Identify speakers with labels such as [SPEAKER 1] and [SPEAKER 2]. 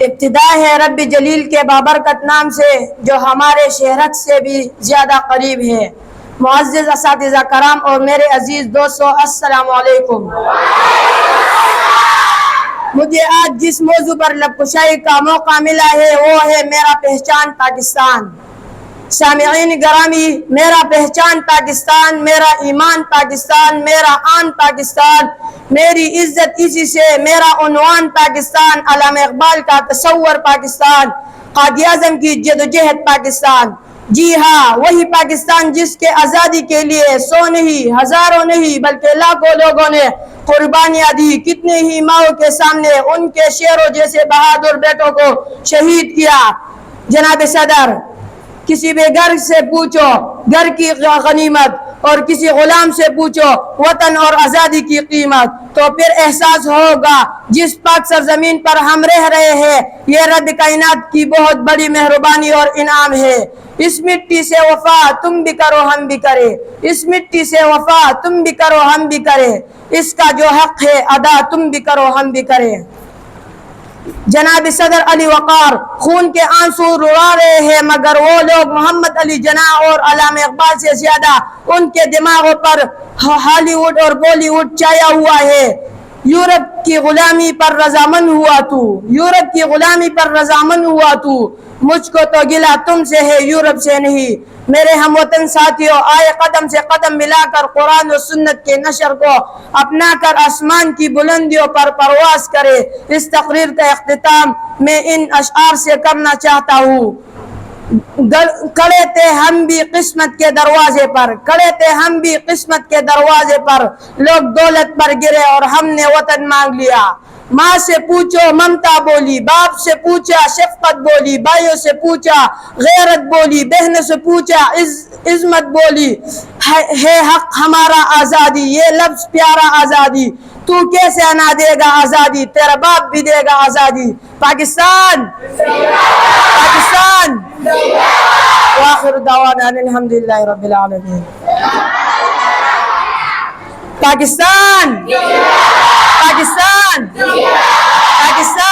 [SPEAKER 1] ابتدا ہے رب جلیل کے بابرکت نام سے جو ہمارے شہرت سے بھی زیادہ قریب ہے۔ معزز اساتذہ کرام اور میرے عزیز دوستو، السلام علیکم۔ مجھے آج جس موضوع پر لب کشائی کا موقع ملا ہے وہ ہے میرا پہچان پاکستان۔ سامعین گرامی، میرا پہچان پاکستان، میرا ایمان پاکستان، میرا آن پاکستان، میری عزت اسی سے، میرا عنوان پاکستان، علامہ اقبال کا تصور پاکستان، قائد اعظم کی جدوجہد پاکستان۔ جی ہاں، وہی پاکستان جس کے آزادی کے لیے سو نہیں، ہزاروں نہیں بلکہ لاکھوں لوگوں نے قربانیاں دی۔ کتنے ہی ماؤں کے سامنے ان کے شیروں جیسے بہادر بیٹوں کو شہید کیا۔ جناب صدر، کسی بھی گھر سے پوچھو گھر کی غنیمت اور کسی غلام سے پوچھو وطن اور آزادی کی قیمت، تو پھر احساس ہوگا جس پاک سرزمین پر ہم رہ رہے ہیں یہ رب کائنات کی بہت بڑی مہربانی اور انعام ہے۔ اس مٹی سے وفا تم بھی کرو ہم بھی کرے، اس مٹی سے وفا تم بھی کرو ہم بھی کرے، اس کا جو حق ہے ادا تم بھی کرو ہم بھی کرے۔ جناب صدر علی وقار خون کے آنسو روا رہے ہیں، مگر وہ لوگ محمد علی جناح اور علامہ اقبال سے زیادہ ان کے دماغوں پر ہالی ووڈ اور بالی ووڈ چھایا ہوا ہے۔ یورپ کی غلامی پر رضامند ہوا تو، یورپ کی غلامی پر رضامند ہوا تو، مجھ کو تو گلہ تم سے ہے یورپ سے نہیں۔ میرے ہم وطن ساتھیوں، آئے قدم سے قدم ملا کر قرآن و سنت کے نشر کو اپنا کر آسمان کی بلندیوں پر پرواز کرے۔ اس تقریر کا اختتام میں ان اشعار سے کرنا چاہتا ہوں۔ کھڑے تھے ہم بھی قسمت کے دروازے پر، کھڑے تھے ہم بھی قسمت کے دروازے پر، لوگ دولت پر گرے اور ہم نے وطن مانگ لیا۔ ماں سے پوچھو ممتا بولی، باپ سے پوچھا شفقت بولی، بھائیوں سے پوچھا غیرت بولی، بہنوں سے پوچھا عظمت بولی۔ ہے حق ہمارا آزادی، یہ لفظ پیارا آزادی، تو کیسے نہ دے گا آزادی، تیرا باپ بھی دے گا آزادی۔ پاکستان پاکستان وآخر دعوانا الحمدللہ رب العالمین۔ پاکستان پاکستان پاکستان